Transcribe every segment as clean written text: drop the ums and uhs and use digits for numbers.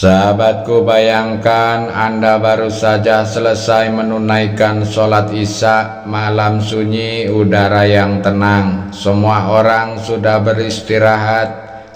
Sahabatku, bayangkan Anda baru saja selesai menunaikan sholat Isya, malam sunyi, udara yang tenang, semua orang sudah beristirahat,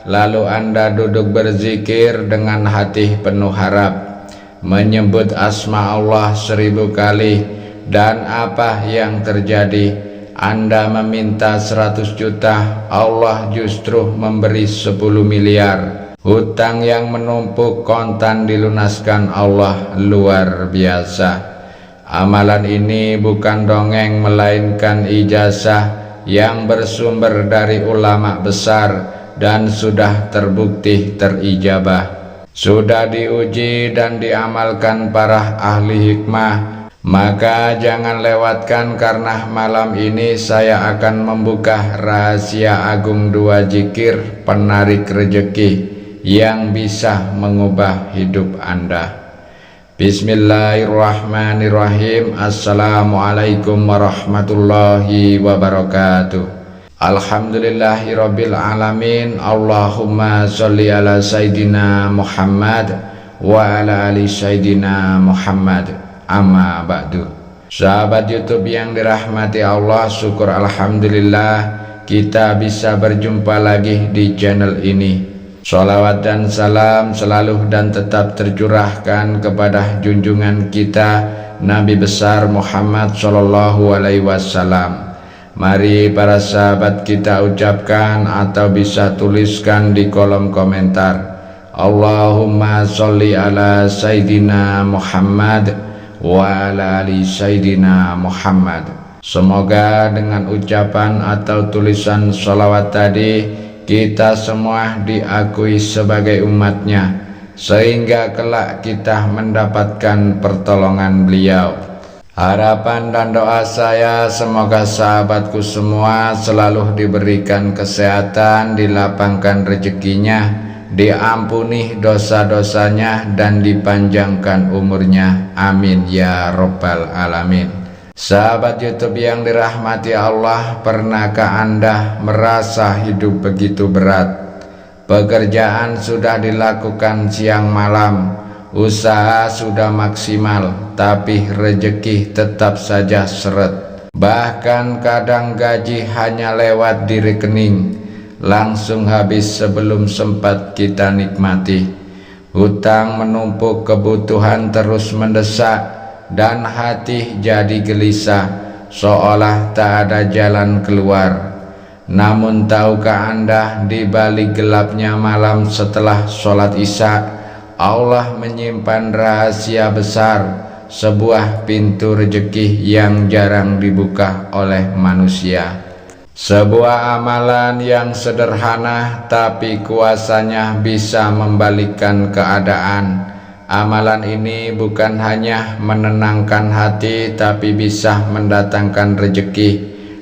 lalu Anda duduk berzikir dengan hati penuh harap, menyebut asma Allah 1000 kali, dan apa yang terjadi? Anda meminta 100 juta, Allah justru memberi 10 miliar. Hutang yang menumpuk kontan dilunaskan Allah, luar biasa. Amalan ini bukan dongeng melainkan ijazah yang bersumber dari ulama besar dan sudah terbukti terijabah. Sudah diuji dan diamalkan para ahli hikmah. Maka jangan lewatkan, karena malam ini saya akan membuka rahasia agung 2 zikir penarik rejeki yang bisa mengubah hidup Anda. Bismillahirrahmanirrahim. Assalamualaikum warahmatullahi wabarakatuh. Alhamdulillahirabbil alamin. Allahumma sholli ala sayidina Muhammad wa ala ali sayidina Muhammad. Amma ba'du. Sahabat YouTube yang dirahmati Allah, syukur alhamdulillah kita bisa berjumpa lagi di channel ini. Sholawat dan salam selalu dan tetap tercurahkan kepada junjungan kita Nabi besar Muhammad Shallallahu Alaihi Wasallam. Mari para sahabat kita ucapkan atau bisa tuliskan di kolom komentar, Allahumma sholli ala Sayyidina Muhammad wa ala ali Sayyidina Muhammad. Semoga dengan ucapan atau tulisan sholawat tadi kita semua diakui sebagai umatnya, sehingga kelak kita mendapatkan pertolongan beliau. Harapan dan doa saya semoga sahabatku semua selalu diberikan kesehatan, dilapangkan rezekinya, diampuni dosa-dosanya, dan dipanjangkan umurnya. Amin ya robbal alamin. Sahabat YouTube yang dirahmati Allah, pernahkah Anda merasa hidup begitu berat? Pekerjaan sudah dilakukan siang malam, usaha sudah maksimal, tapi rezeki tetap saja seret. Bahkan kadang gaji hanya lewat di rekening, langsung habis sebelum sempat kita nikmati. Hutang menumpuk, kebutuhan terus mendesak, dan hati jadi gelisah, seolah tak ada jalan keluar. Namun tahukah Anda, di balik gelapnya malam setelah sholat Isya, Allah menyimpan rahasia besar, sebuah pintu rezeki yang jarang dibuka oleh manusia. Sebuah amalan yang sederhana tapi kuasanya bisa membalikkan keadaan. Amalan ini bukan hanya menenangkan hati, tapi bisa mendatangkan rezeki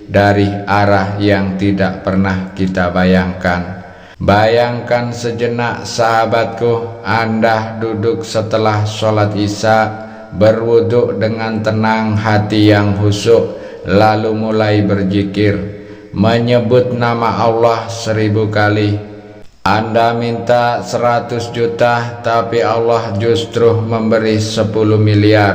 dari arah yang tidak pernah kita bayangkan. Bayangkan sejenak sahabatku, Anda duduk setelah sholat Isya, berwuduk dengan tenang, hati yang khusyuk, lalu mulai berzikir, menyebut nama Allah 1000 kali. Anda minta 100 juta, tapi Allah justru memberi 10 miliar.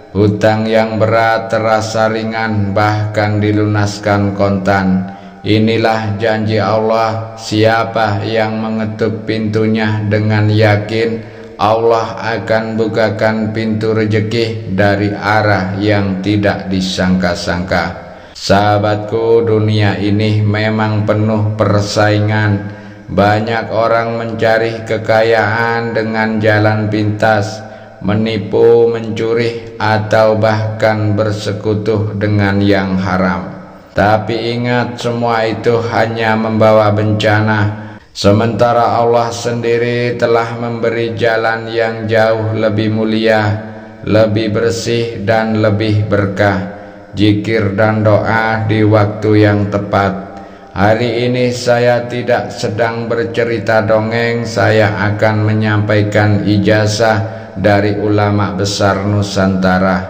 Hutang yang berat terasa ringan, bahkan dilunaskan kontan. Inilah janji Allah, siapa yang mengetuk pintunya dengan yakin, Allah akan bukakan pintu rezeki dari arah yang tidak disangka-sangka. Sahabatku, dunia ini memang penuh persaingan. Banyak orang mencari kekayaan dengan jalan pintas, menipu, mencuri, atau bahkan bersekutu dengan yang haram. Tapi ingat, semua itu hanya membawa bencana. Sementara Allah sendiri telah memberi jalan yang jauh lebih mulia, lebih bersih, dan lebih berkah. Zikir dan doa di waktu yang tepat. Hari ini saya tidak sedang bercerita dongeng, saya akan menyampaikan ijazah dari ulama besar Nusantara,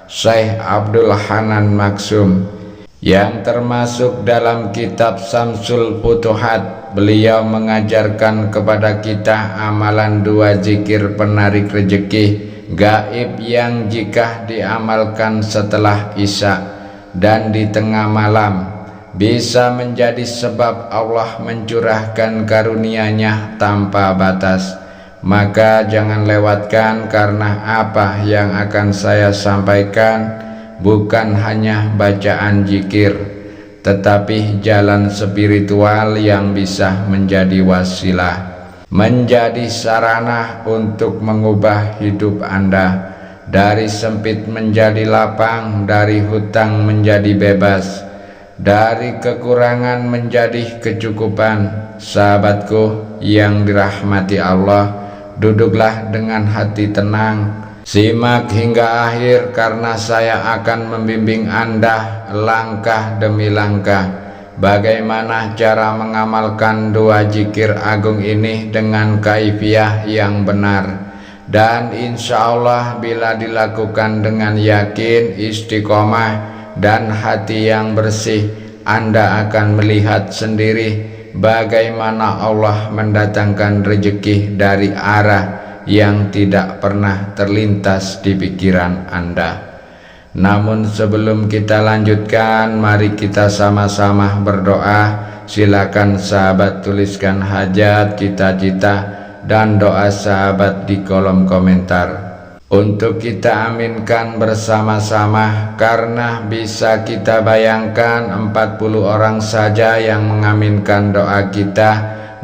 Syekh Abdul Hanan Maksum. yang termasuk dalam kitab Samsul Futuhat. Beliau mengajarkan kepada kita amalan 2 zikir penarik rejeki gaib yang jika diamalkan setelah isya dan di tengah malam bisa menjadi sebab Allah mencurahkan karunia-Nya tanpa batas. Maka jangan lewatkan, karena apa yang akan saya sampaikan bukan hanya bacaan zikir, tetapi jalan spiritual yang bisa menjadi wasilah, menjadi sarana untuk mengubah hidup Anda dari sempit menjadi lapang, dari hutang menjadi bebas, dari kekurangan menjadi kecukupan. Sahabatku yang dirahmati Allah, duduklah dengan hati tenang, simak hingga akhir, karena saya akan membimbing Anda langkah demi langkah bagaimana cara mengamalkan 2 zikir agung ini dengan kaifiah yang benar. Dan insya Allah bila dilakukan dengan yakin, istiqomah, dan hati yang bersih, Anda akan melihat sendiri bagaimana Allah mendatangkan rezeki dari arah yang tidak pernah terlintas di pikiran Anda. Namun sebelum kita lanjutkan, mari kita sama-sama berdoa. Silakan sahabat tuliskan hajat, cita-cita, dan doa sahabat di kolom komentar untuk kita aminkan bersama-sama, karena bisa kita bayangkan 40 orang saja yang mengaminkan doa kita,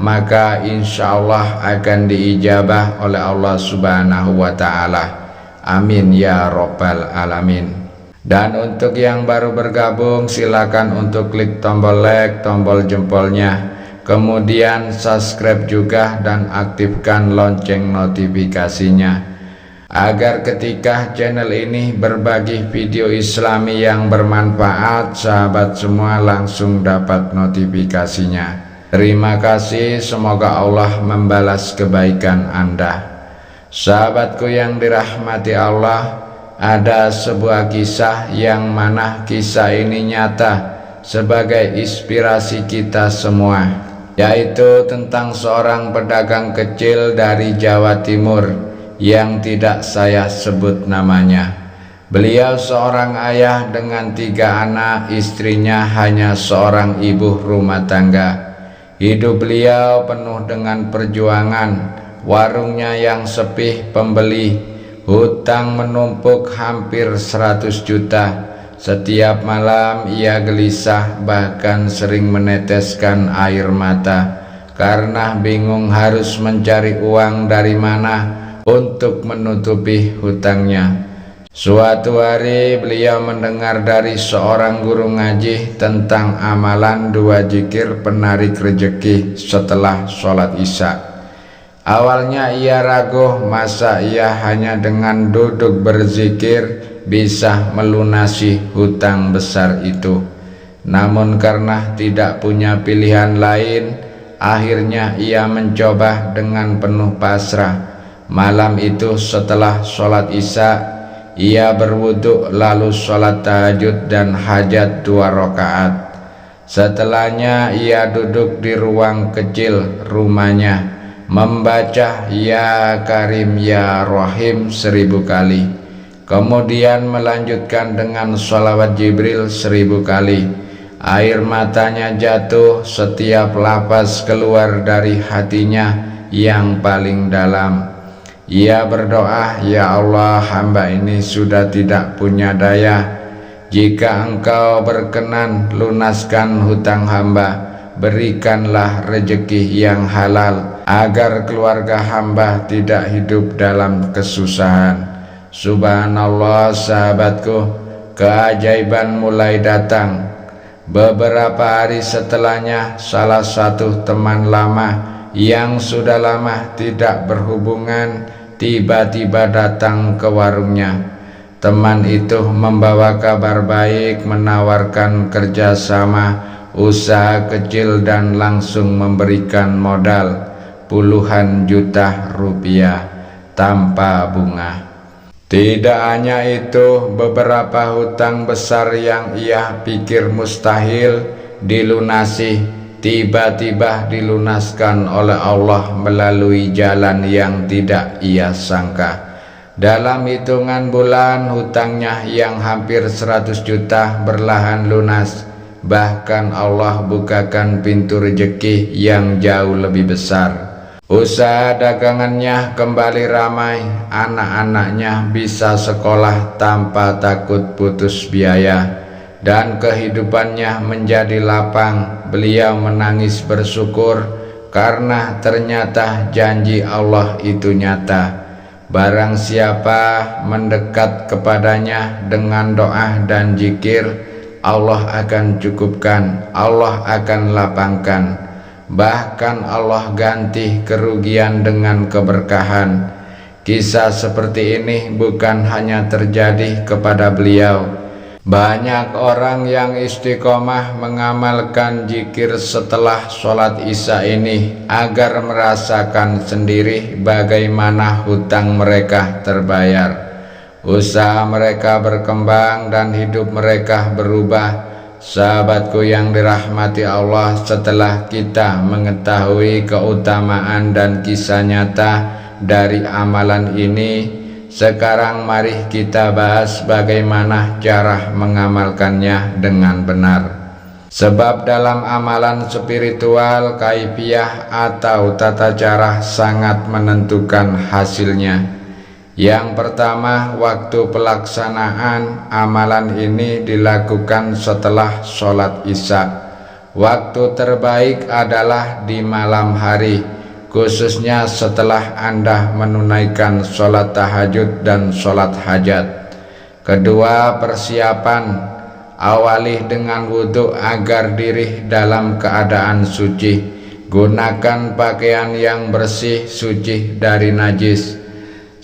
maka insya Allah akan diijabah oleh Allah Subhanahu wa Ta'ala. Amin ya Rabbal Alamin. Dan untuk yang baru bergabung, silakan untuk klik tombol like, tombol jempolnya, kemudian subscribe juga dan aktifkan lonceng notifikasinya, agar ketika channel ini berbagi video islami yang bermanfaat, sahabat semua langsung dapat notifikasinya. Terima kasih, semoga Allah membalas kebaikan Anda. Sahabatku yang dirahmati Allah, ada sebuah kisah yang mana kisah ini nyata sebagai inspirasi kita semua, yaitu tentang seorang pedagang kecil dari Jawa Timur yang tidak saya sebut namanya. Beliau seorang ayah dengan 3 anak, istrinya hanya seorang ibu rumah tangga. Hidup beliau penuh dengan perjuangan, warungnya yang sepi pembeli, hutang menumpuk hampir 100 juta. Setiap malam ia gelisah, bahkan sering meneteskan air mata karena bingung harus mencari uang dari mana untuk menutupi hutangnya. Suatu hari beliau mendengar dari seorang guru ngaji tentang amalan 2 zikir penarik rejeki setelah sholat isya. Awalnya ia ragu, masa ia hanya dengan duduk berzikir bisa melunasi hutang besar itu. Namun karena tidak punya pilihan lain, akhirnya ia mencoba dengan penuh pasrah. Malam itu setelah sholat isya, ia berwudu lalu sholat tahajud dan hajat 2 rakaat. Setelahnya ia duduk di ruang kecil rumahnya, membaca Ya Karim Ya Rahim 1000 kali, kemudian melanjutkan dengan sholawat Jibril 1000 kali. Air matanya jatuh setiap lafaz keluar dari hatinya yang paling dalam. Ia berdoa, "Ya Allah, hamba ini sudah tidak punya daya. Jika Engkau berkenan, lunaskan hutang hamba. Berikanlah rezeki yang halal, agar keluarga hamba tidak hidup dalam kesusahan." Subhanallah sahabatku, keajaiban mulai datang. Beberapa hari setelahnya, salah satu teman lama yang sudah lama tidak berhubungan tiba-tiba datang ke warungnya. Teman itu membawa kabar baik, menawarkan kerjasama usaha kecil dan langsung memberikan modal puluhan juta rupiah tanpa bunga. Tidak hanya itu, beberapa hutang besar yang ia pikir mustahil dilunasi, tiba-tiba dilunaskan oleh Allah melalui jalan yang tidak ia sangka. Dalam hitungan bulan, hutangnya yang hampir 100 juta berlahan lunas. Bahkan Allah bukakan pintu rezeki yang jauh lebih besar. Usaha dagangannya kembali ramai, anak-anaknya bisa sekolah tanpa takut putus biaya, dan kehidupannya menjadi lapang. Beliau menangis bersyukur karena ternyata janji Allah itu nyata. Barang siapa mendekat kepadanya dengan doa dan zikir, Allah akan cukupkan, Allah akan lapangkan. Bahkan Allah ganti kerugian dengan keberkahan. Kisah seperti ini bukan hanya terjadi kepada beliau. Banyak orang yang istiqomah mengamalkan zikir setelah sholat isya ini agar merasakan sendiri bagaimana hutang mereka terbayar. Usaha mereka berkembang dan hidup mereka berubah. Sahabatku yang dirahmati Allah, setelah kita mengetahui keutamaan dan kisah nyata dari amalan ini, sekarang mari kita bahas bagaimana cara mengamalkannya dengan benar. Sebab dalam amalan spiritual, kaifiyah atau tata cara sangat menentukan hasilnya. Yang pertama, waktu pelaksanaan amalan ini dilakukan setelah sholat isya. Waktu terbaik adalah di malam hari, khususnya setelah Anda menunaikan sholat tahajud dan sholat hajat. Kedua, persiapan. Awali dengan wudhu agar diri dalam keadaan suci. Gunakan pakaian yang bersih, suci dari najis.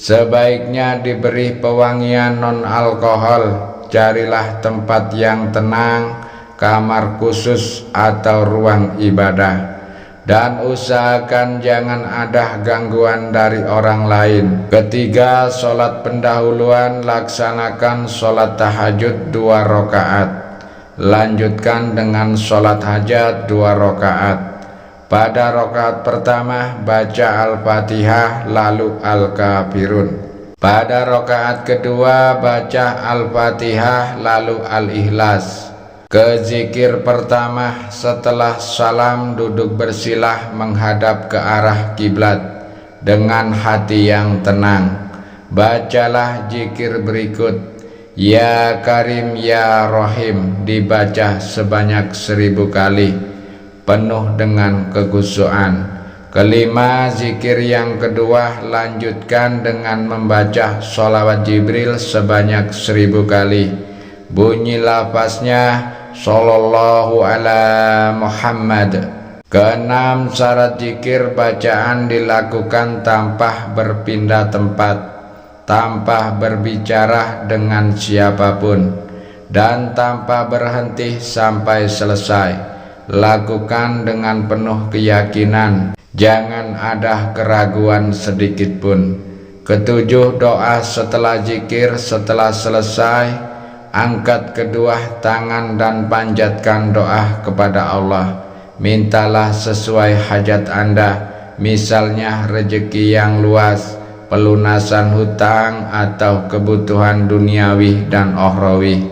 Sebaiknya diberi pewangian non-alkohol. Carilah tempat yang tenang, kamar khusus atau ruang ibadah, dan usahakan jangan ada gangguan dari orang lain. Ketiga, sholat pendahuluan. Laksanakan sholat tahajud 2 rakaat. Lanjutkan dengan sholat hajat 2 rakaat. Pada rakaat pertama baca Al-Fatihah lalu Al-Kafirun. Pada rakaat kedua baca Al-Fatihah lalu Al-Ikhlas. Ke zikir pertama setelah salam duduk bersilah menghadap ke arah kiblat dengan hati yang tenang. Bacalah zikir berikut. Ya Karim Ya Rahim dibaca sebanyak 1000 kali, penuh dengan kekhusyuan. Kelima, zikir yang kedua lanjutkan dengan membaca sholawat Jibril sebanyak 1000 kali. Bunyi lafaznya Sallallahu ala Muhammad. Keenam, syarat zikir bacaan dilakukan tanpa berpindah tempat, tanpa berbicara dengan siapapun, dan tanpa berhenti sampai selesai. Lakukan dengan penuh keyakinan, jangan ada keraguan sedikit pun. Ketujuh, doa setelah zikir. Setelah selesai, angkat kedua tangan dan panjatkan doa kepada Allah. Mintalah sesuai hajat Anda, misalnya rezeki yang luas, pelunasan hutang, atau kebutuhan duniawi dan ukhrawi.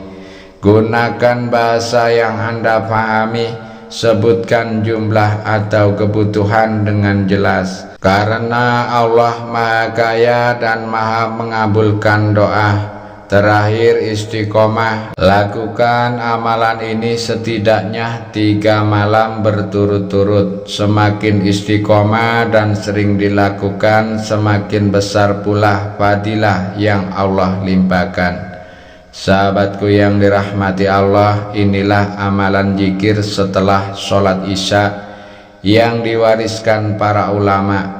Gunakan bahasa yang Anda pahami. Sebutkan jumlah atau kebutuhan dengan jelas, karena Allah Maha Kaya dan Maha mengabulkan doa. Terakhir, istiqomah. Lakukan amalan ini setidaknya 3 malam berturut-turut. Semakin istiqomah dan sering dilakukan, semakin besar pula fadilah yang Allah limpahkan. Sahabatku yang dirahmati Allah, inilah amalan zikir setelah sholat isya yang diwariskan para ulama.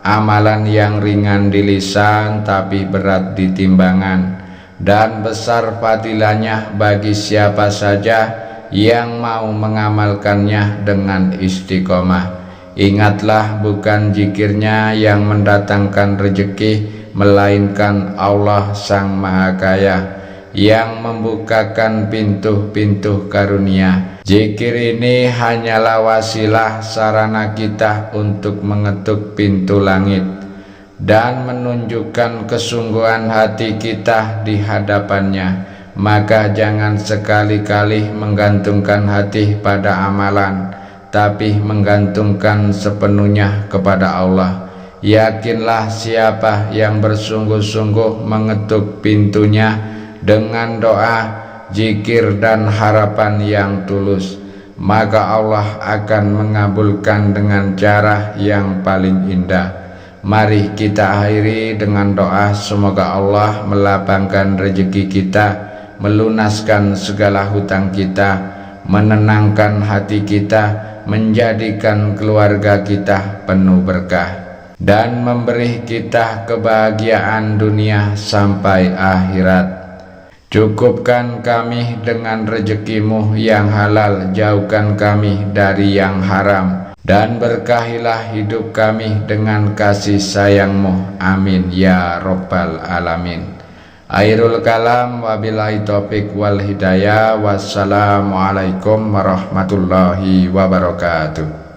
Amalan yang ringan di lisan tapi berat di timbangan, dan besar fadilahnya bagi siapa saja yang mau mengamalkannya dengan istiqomah. Ingatlah, bukan zikirnya yang mendatangkan rezeki, melainkan Allah Sang Maha Kaya yang membukakan pintu-pintu karunia. Zikir ini hanyalah wasilah sarana kita untuk mengetuk pintu langit dan menunjukkan kesungguhan hati kita di hadapannya. Maka jangan sekali-kali menggantungkan hati pada amalan, tapi menggantungkan sepenuhnya kepada Allah. Yakinlah siapa yang bersungguh-sungguh mengetuk pintunya dengan doa, zikir dan harapan yang tulus, maka Allah akan mengabulkan dengan cara yang paling indah. Mari kita akhiri dengan doa, semoga Allah melapangkan rezeki kita, melunaskan segala hutang kita, menenangkan hati kita, menjadikan keluarga kita penuh berkah, dan memberi kita kebahagiaan dunia sampai akhirat. Cukupkan kami dengan rezeki-Mu yang halal, jauhkan kami dari yang haram, dan berkahilah hidup kami dengan kasih sayang-Mu. Amin ya Rabbal Alamin. Akhirul kalam, wabillahi taufik wal hidayah. Wassalamualaikum warahmatullahi wabarakatuh.